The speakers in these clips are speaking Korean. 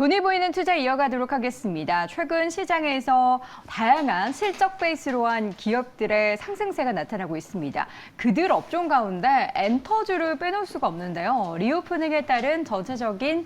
돈이 보이는 투자 이어가도록 하겠습니다. 최근 시장에서 다양한 실적 베이스로 한 기업들의 상승세가 나타나고 있습니다. 그들 업종 가운데 엔터주를 빼놓을 수가 없는데요. 리오프닝에 따른 전체적인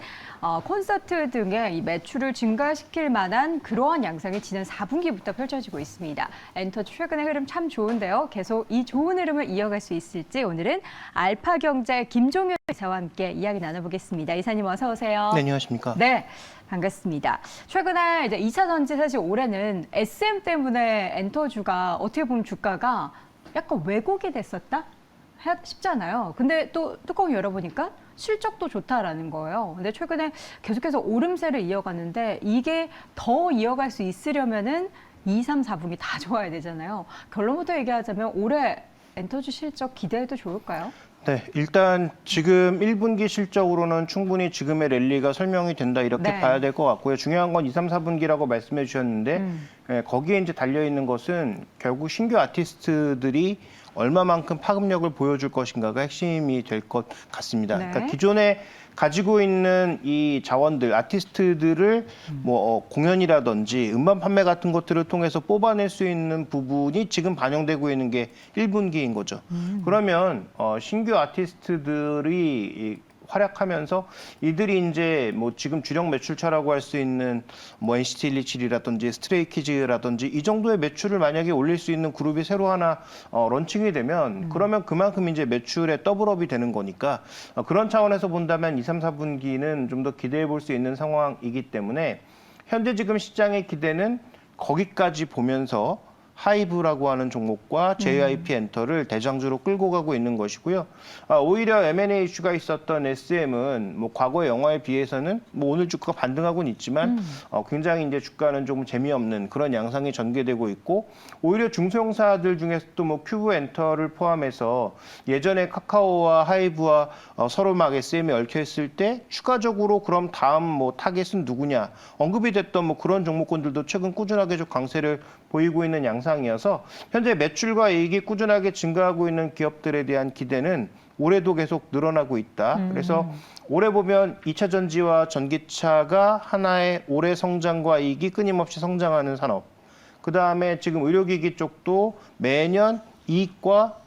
콘서트 등의 이 매출을 증가시킬 만한 그러한 양상이 지난 4분기부터 펼쳐지고 있습니다. 엔터주 최근의 흐름 참 좋은데요. 계속 이 좋은 흐름을 이어갈 수 있을지 오늘은 알파경제 김종윤 이사와 함께 이야기 나눠보겠습니다. 이사님 어서 오세요. 네, 안녕하십니까. 네, 반갑습니다. 최근에 이제 2차 전지 사실 올해는 SM 때문에 엔터주가 어떻게 보면 주가가 약간 왜곡이 됐었다 싶잖아요. 근데 또 뚜껑 열어보니까 실적도 좋다라는 거예요. 근데 최근에 계속해서 오름세를 이어갔는데 이게 더 이어갈 수 있으려면은 2, 3, 4분기 다 좋아야 되잖아요. 결론부터 얘기하자면 올해 엔터주 실적 기대해도 좋을까요? 네, 일단 지금 1분기 실적으로는 충분히 지금의 랠리가 설명이 된다 이렇게 네. 봐야 될 것 같고요. 중요한 건 2, 3, 4분기라고 말씀해 주셨는데 거기에 이제 달려있는 것은 결국 신규 아티스트들이 얼마만큼 파급력을 보여줄 것인가가 핵심이 될 것 같습니다. 네. 그러니까 기존에 가지고 있는 이 자원들, 아티스트들을 공연이라든지 음반 판매 같은 것들을 통해서 뽑아낼 수 있는 부분이 지금 반영되고 있는 게 1분기인 거죠. 그러면 신규 아티스트들이 활약하면서 이들이 이제 뭐 지금 주력 매출차라고 할 수 있는 뭐 NCT 127이라든지 스트레이키즈라든지 이 정도의 매출을 만약에 올릴 수 있는 그룹이 새로 하나 런칭이 되면 그러면 그만큼 이제 매출의 더블업이 되는 거니까 그런 차원에서 본다면 2, 3, 4분기는 좀 더 기대해 볼 수 있는 상황이기 때문에 현재 지금 시장의 기대는 거기까지 보면서 하이브라고 하는 종목과 JYP 엔터를 대장주로 끌고 가고 있는 것이고요. 오히려 M&A 이슈가 있었던 SM은 뭐 과거의 영화에 비해서는 뭐 오늘 주가가 반등하고는 있지만 굉장히 이제 주가는 조금 재미없는 그런 양상이 전개되고 있고 오히려 중소형사들 중에서도 뭐 큐브 엔터를 포함해서 예전에 카카오와 하이브와 서로 막 SM이 얽혀 있을 때 추가적으로 그럼 다음 뭐 타겟은 누구냐 언급이 됐던 뭐 그런 종목군들도 최근 꾸준하게 좀 강세를 보이고 있는 양상이어서 현재 매출과 이익이 꾸준하게 증가하고 있는 기업들에 대한 기대는 올해도 계속 늘어나고 있다. 그래서 올해 보면 2차 전지와 전기차가 하나의 올해 성장과 이익이 끊임없이 성장하는 산업. 그다음에 지금 의료기기 쪽도 매년 이익과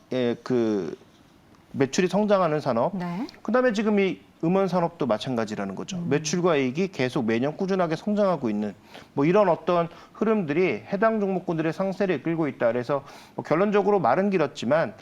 매출이 성장하는 산업. 네. 그다음에 지금 이 음원 산업도 마찬가지라는 거죠. 매출과 이익이 계속 매년 꾸준하게 성장하고 있는 뭐 이런 어떤 흐름들이 해당 종목군들의 상세를 이끌고 있다. 그래서 뭐 결론적으로 말은 길었지만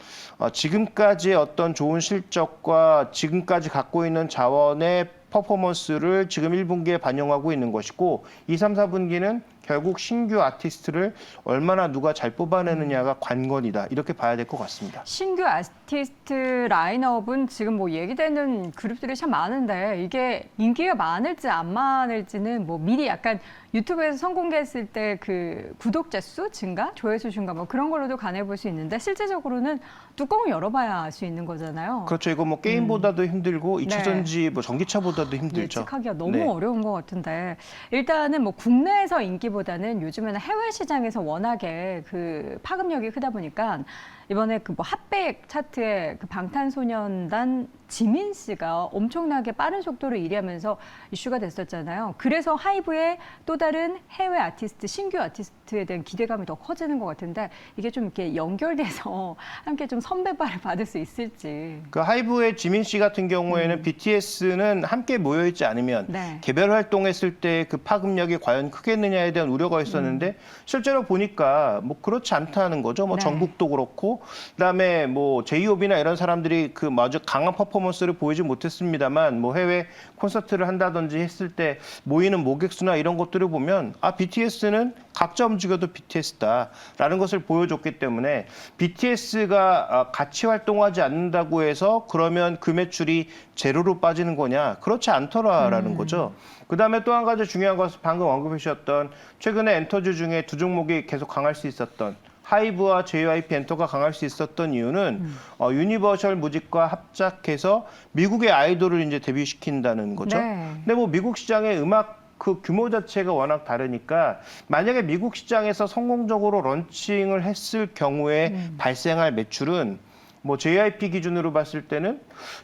지금까지의 어떤 좋은 실적과 지금까지 갖고 있는 자원의 퍼포먼스를 지금 1분기에 반영하고 있는 것이고 2, 3, 4분기는 결국 신규 아티스트를 얼마나 누가 잘 뽑아내느냐가 관건이다. 이렇게 봐야 될 것 같습니다. 신규 아티스트 라인업은 지금 뭐 얘기되는 그룹들이 참 많은데 이게 인기가 많을지 안 많을지는 뭐 미리 약간 유튜브에서 선공개했을 때 그 구독자 수 증가, 조회수 증가 뭐 그런 걸로도 가늠해 볼 수 있는데 실제적으로는 뚜껑을 열어봐야 알 수 있는 거잖아요. 그렇죠. 이거 뭐 게임보다도 힘들고 2차 네. 전지 뭐 전기차보다도 힘들죠. 예측하기가 너무 네. 어려운 것 같은데 일단은 뭐 국내에서 인기보다는 요즘에는 해외 시장에서 워낙에 그 파급력이 크다 보니까 이번에 그 뭐 핫백 차트에 그 방탄소년단 지민 씨가 엄청나게 빠른 속도로 1위 하면서 이슈가 됐었잖아요. 그래서 하이브의 또 다른 해외 아티스트, 신규 아티스트에 대한 기대감이 더 커지는 것 같은데 이게 좀 이렇게 연결돼서 함께 좀 선배발을 받을 수 있을지. 그 하이브의 지민 씨 같은 경우에는 BTS는 함께 모여있지 않으면 네. 개별 활동했을 때 그 파급력이 과연 크겠느냐에 대한 우려가 있었는데 실제로 보니까 뭐 그렇지 않다는 거죠. 뭐 네. 정국도 그렇고 그다음에 뭐 제이홉이나 이런 사람들이 그 아주 강한 퍼포먼스를 보이지 못했습니다만 뭐 해외 콘서트를 한다든지 했을 때 모이는 모객수나 이런 것들을 보면 BTS는 각자 움직여도 BTS다라는 것을 보여줬기 때문에 BTS가 같이 활동하지 않는다고 해서 그러면 그 매출이 제로로 빠지는 거냐? 그렇지 않더라라는 거죠. 그다음에 또 한 가지 중요한 것은 방금 언급해 주셨던 최근에 엔터주 중에 두 종목이 계속 강할 수 있었던 하이브와 JYP 엔터가 강할 수 있었던 이유는 유니버셜 뮤직과 합작해서 미국의 아이돌을 이제 데뷔시킨다는 거죠. 네. 근데 뭐 미국 시장의 음악 그 규모 자체가 워낙 다르니까 만약에 미국 시장에서 성공적으로 런칭을 했을 경우에 발생할 매출은 뭐 JYP 기준으로 봤을 때는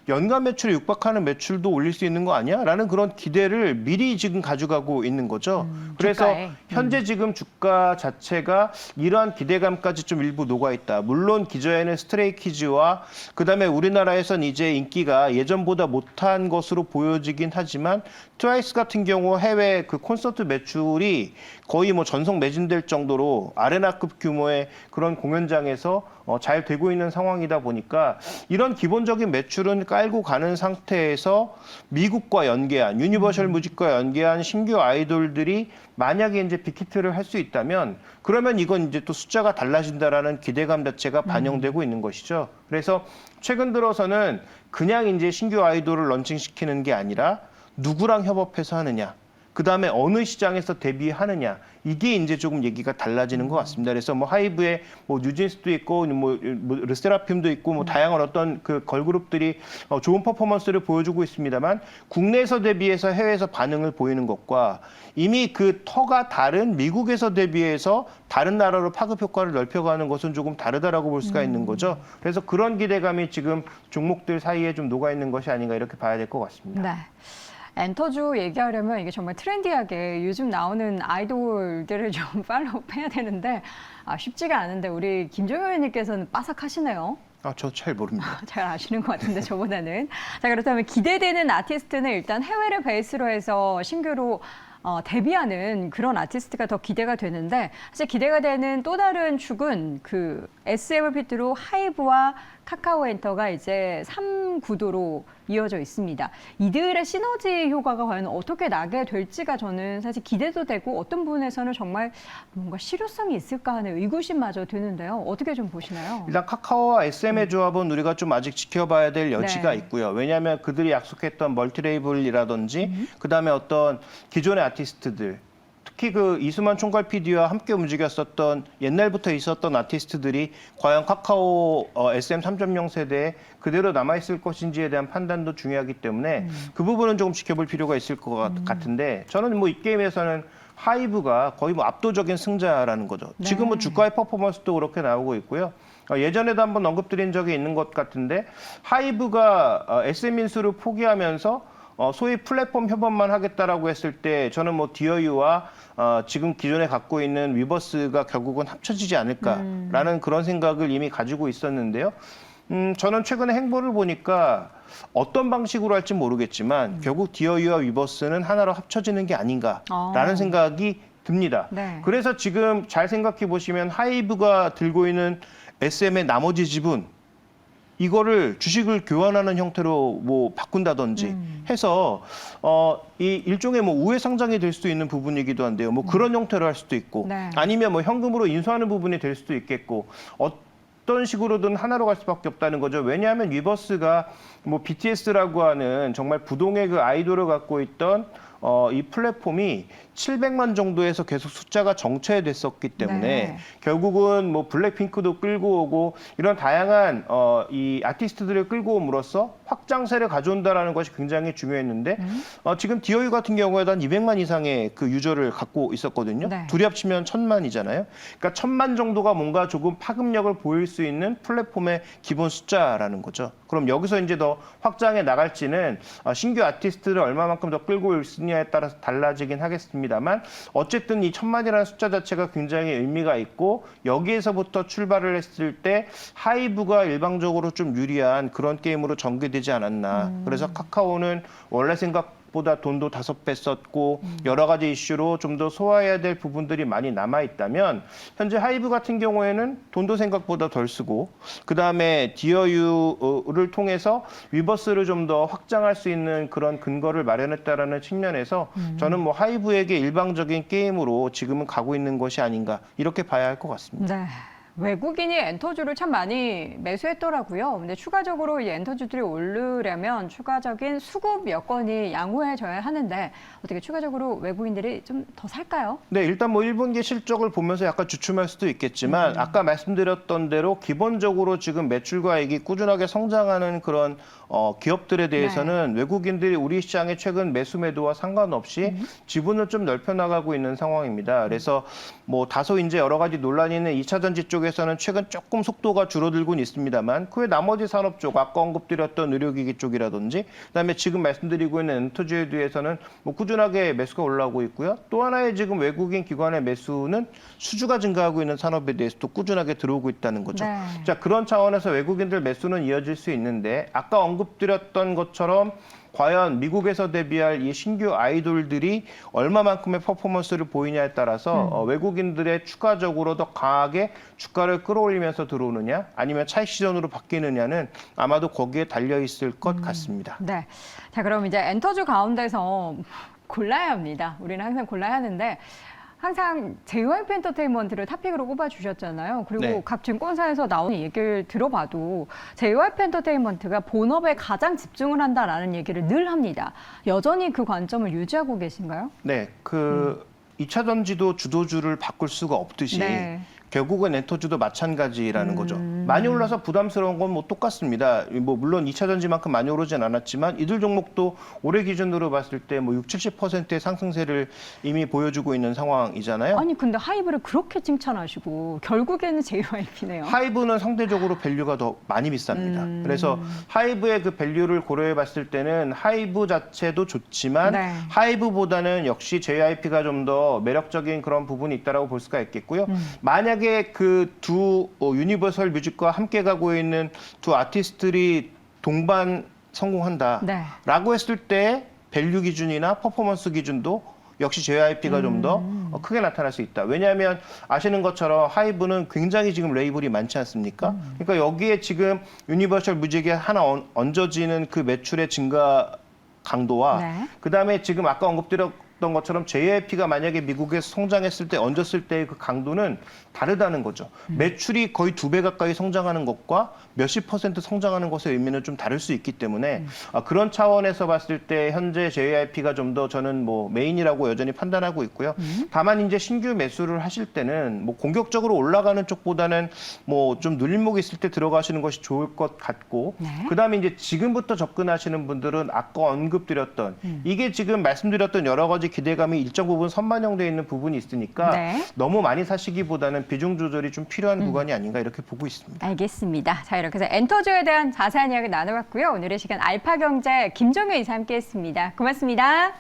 연간 매출에 육박하는 매출도 올릴 수 있는 거 아니야? 라는 그런 기대를 미리 지금 가져가고 있는 거죠. 그래서 주가에. 현재 지금 주가 자체가 이러한 기대감까지 좀 일부 녹아있다. 물론 기저에는 스트레이키즈와 그다음에 우리나라에선 이제 인기가 예전보다 못한 것으로 보여지긴 하지만 트와이스 같은 경우 해외 그 콘서트 매출이 거의 뭐 전석 매진될 정도로 아레나급 규모의 그런 공연장에서 잘 되고 있는 상황이다 보니까 이런 기본적인 매출은 깔고 가는 상태에서 미국과 연계한 유니버셜 뮤직과 연계한 신규 아이돌들이 만약에 이제 빅히트를 할 수 있다면 그러면 이건 이제 또 숫자가 달라진다라는 기대감 자체가 반영되고 있는 것이죠. 그래서 최근 들어서는 그냥 이제 신규 아이돌을 런칭시키는 게 아니라 누구랑 협업해서 하느냐. 그다음에 어느 시장에서 데뷔하느냐. 이게 이제 조금 얘기가 달라지는 것 같습니다. 그래서 뭐 하이브에 뭐 뉴진스도 있고 뭐 르세라핌도 있고 뭐 다양한 어떤 그 걸그룹들이 좋은 퍼포먼스를 보여주고 있습니다만 국내에서 데뷔해서 해외에서 반응을 보이는 것과 이미 그 터가 다른 미국에서 데뷔해서 다른 나라로 파급 효과를 넓혀가는 것은 조금 다르다라고 볼 수가 있는 거죠. 그래서 그런 기대감이 지금 종목들 사이에 좀 녹아 있는 것이 아닌가 이렇게 봐야 될 것 같습니다. 네. 엔터주 얘기하려면 이게 정말 트렌디하게 요즘 나오는 아이돌들을 좀 팔로우해야 되는데 쉽지가 않은데 우리 김종현 의원님께서는 빠삭하시네요. 저 잘 모릅니다. 잘 아시는 것 같은데 저보다는. 자, 그렇다면 기대되는 아티스트는 일단 해외를 베이스로 해서 신규로 데뷔하는 그런 아티스트가 더 기대가 되는데 사실 기대가 되는 또 다른 축은 그 SM을 필두로 하이브와 카카오엔터가 이제 3구도로 이어져 있습니다. 이들의 시너지 효과가 과연 어떻게 나게 될지가 저는 사실 기대도 되고 어떤 부분에서는 정말 뭔가 실효성이 있을까 하는 의구심마저 드는데요. 어떻게 좀 보시나요? 일단 카카오와 SM의 조합은 우리가 좀 아직 지켜봐야 될 여지가 네. 있고요. 왜냐하면 그들이 약속했던 멀티레이블이라든지 그다음에 어떤 기존의 아티스트들 특히 그 이수만 총괄 PD와 함께 움직였었던 옛날부터 있었던 아티스트들이 과연 카카오 SM 3.0 세대에 그대로 남아있을 것인지에 대한 판단도 중요하기 때문에 그 부분은 조금 지켜볼 필요가 있을 것 같은데 저는 뭐 이 게임에서는 하이브가 거의 뭐 압도적인 승자라는 거죠. 네. 지금은 주가의 퍼포먼스도 그렇게 나오고 있고요. 예전에도 한번 언급드린 적이 있는 것 같은데 하이브가 SM 인수를 포기하면서 소위 플랫폼 협업만 하겠다라고 했을 때 저는 뭐 디어유와 지금 기존에 갖고 있는 위버스가 결국은 합쳐지지 않을까라는 그런 생각을 이미 가지고 있었는데요. 저는 최근에 행보를 보니까 어떤 방식으로 할지 모르겠지만 결국 디어유와 위버스는 하나로 합쳐지는 게 아닌가라는 생각이 듭니다. 네. 그래서 지금 잘 생각해 보시면 하이브가 들고 있는 SM의 나머지 지분 이거를 주식을 교환하는 형태로 뭐 바꾼다든지 해서 이 일종의 뭐 우회 상장이 될 수도 있는 부분이기도 한데요. 뭐 그런 형태로 할 수도 있고 네. 아니면 뭐 현금으로 인수하는 부분이 될 수도 있겠고 어떤 식으로든 하나로 갈 수밖에 없다는 거죠. 왜냐하면 위버스가 뭐 BTS라고 하는 정말 부동의 그 아이돌을 갖고 있던 이 플랫폼이 700만 정도에서 계속 숫자가 정체됐었기 때문에 네. 결국은 뭐 블랙핑크도 끌고 오고 이런 다양한 이 아티스트들을 끌고 옴으로써 확장세를 가져온다라는 것이 굉장히 중요했는데 지금 디어유 같은 경우에도 한 200만 이상의 그 유저를 갖고 있었거든요. 네. 둘이 합치면 1000만이잖아요. 그러니까 1000만 정도가 뭔가 조금 파급력을 보일 수 있는 플랫폼의 기본 숫자라는 거죠. 그럼 여기서 이제 더 확장해 나갈지는 신규 아티스트를 얼마만큼 더 끌고 올 수 있느냐에 따라서 달라지긴 하겠습니다만 어쨌든 이 1000만이라는 숫자 자체가 굉장히 의미가 있고 여기에서부터 출발을 했을 때 하이브가 일방적으로 좀 유리한 그런 게임으로 전개되지 않았나. 그래서 카카오는 원래 생각보다 돈도 5배 썼고 여러 가지 이슈로 좀 더 소화해야 될 부분들이 많이 남아있다면 현재 하이브 같은 경우에는 돈도 생각보다 덜 쓰고 그다음에 디어유를 통해서 위버스를 좀 더 확장할 수 있는 그런 근거를 마련했다라는 측면에서 저는 뭐 하이브에게 일방적인 게임으로 지금은 가고 있는 것이 아닌가 이렇게 봐야 할 것 같습니다. 네. 외국인이 엔터주를 참 많이 매수했더라고요. 근데 추가적으로 이 엔터주들이 오르려면 추가적인 수급 여건이 양호해져야 하는데 어떻게 추가적으로 외국인들이 좀 더 살까요? 네, 일단 뭐 1분기 실적을 보면서 약간 주춤할 수도 있겠지만 아까 말씀드렸던 대로 기본적으로 지금 매출과익이 꾸준하게 성장하는 그런 기업들에 대해서는 외국인들이 우리 시장의 최근 매수 매도와 상관없이 지분을 좀 넓혀 나가고 있는 상황입니다. 그래서 뭐 다소 이제 여러 가지 논란이 있는 2차 전지 쪽에 쪽에서는 최근 조금 속도가 줄어들고는 있습니다만 그 외 나머지 산업 쪽, 아까 언급드렸던 의료기기 쪽이라든지 그다음에 지금 말씀드리고 있는 엔터주에 대해서는 뭐 꾸준하게 매수가 올라오고 있고요. 또 하나의 지금 외국인 기관의 매수는 수주가 증가하고 있는 산업에 대해서도 꾸준하게 들어오고 있다는 거죠. 네. 자, 그런 차원에서 외국인들 매수는 이어질 수 있는데 아까 언급드렸던 것처럼 과연 미국에서 데뷔할 이 신규 아이돌들이 얼마만큼의 퍼포먼스를 보이냐에 따라서 외국인들의 추가적으로 더 강하게 주가를 끌어올리면서 들어오느냐 아니면 차익 시전으로 바뀌느냐는 아마도 거기에 달려 있을 것 같습니다. 네. 자, 그럼 이제 엔터주 가운데서 골라야 합니다. 우리는 항상 골라야 하는데 항상 JYP 엔터테인먼트를 탑픽으로 꼽아주셨잖아요. 그리고 네. 각 증권사에서 나오는 얘기를 들어봐도 JYP 엔터테인먼트가 본업에 가장 집중을 한다라는 얘기를 늘 합니다. 여전히 그 관점을 유지하고 계신가요? 네, 그 2차 전지도 주도주를 바꿀 수가 없듯이 네. 결국은 엔터주도 마찬가지라는 거죠. 많이 올라서 부담스러운 건 뭐 똑같습니다. 뭐 물론 2차 전지만큼 많이 오르진 않았지만 이들 종목도 올해 기준으로 봤을 때 뭐 60~70%의 상승세를 이미 보여주고 있는 상황이잖아요. 아니 근데 하이브를 그렇게 칭찬하시고 결국에는 JYP네요. 하이브는 상대적으로 밸류가 더 많이 비쌉니다. 그래서 하이브의 그 밸류를 고려해 봤을 때는 하이브 자체도 좋지만 네. 하이브보다는 역시 JYP가 좀 더 매력적인 그런 부분이 있다라고 볼 수가 있겠고요. 만약에 그 두 유니버설 뮤직과 함께 가고 있는 두 아티스트들이 동반 성공한다라고 네. 했을 때 밸류 기준이나 퍼포먼스 기준도 역시 JYP가 좀 더 크게 나타날 수 있다. 왜냐하면 아시는 것처럼 하이브는 굉장히 지금 레이블이 많지 않습니까? 그러니까 여기에 지금 유니버설 뮤직에 하나 얹어지는 그 매출의 증가 강도와 네. 그다음에 지금 아까 언급드렸던 것처럼 JYP가 만약에 미국에서 성장했을 때 얹었을 때의 그 강도는 다르다는 거죠. 매출이 거의 2배 가까이 성장하는 것과 몇십 % 성장하는 것의 의미는 좀 다를 수 있기 때문에 그런 차원에서 봤을 때 현재 JYP가 좀 더 저는 뭐 메인이라고 여전히 판단하고 있고요. 다만 이제 신규 매수를 하실 때는 뭐 공격적으로 올라가는 쪽보다는 뭐 좀 눌림목이 있을 때 들어가시는 것이 좋을 것 같고 네. 그다음에 이제 지금부터 접근하시는 분들은 아까 언급드렸던 이게 지금 말씀드렸던 여러 가지 기대감이 일정 부분 선반영되어 있는 부분이 있으니까 네. 너무 많이 사시기보다는 비중 조절이 좀 필요한 구간이 아닌가 이렇게 보고 있습니다. 알겠습니다. 자, 이렇게 해서 엔터주에 대한 자세한 이야기 나눠봤고요. 오늘의 시간 알파경제 김종효 이사 함께했습니다. 고맙습니다.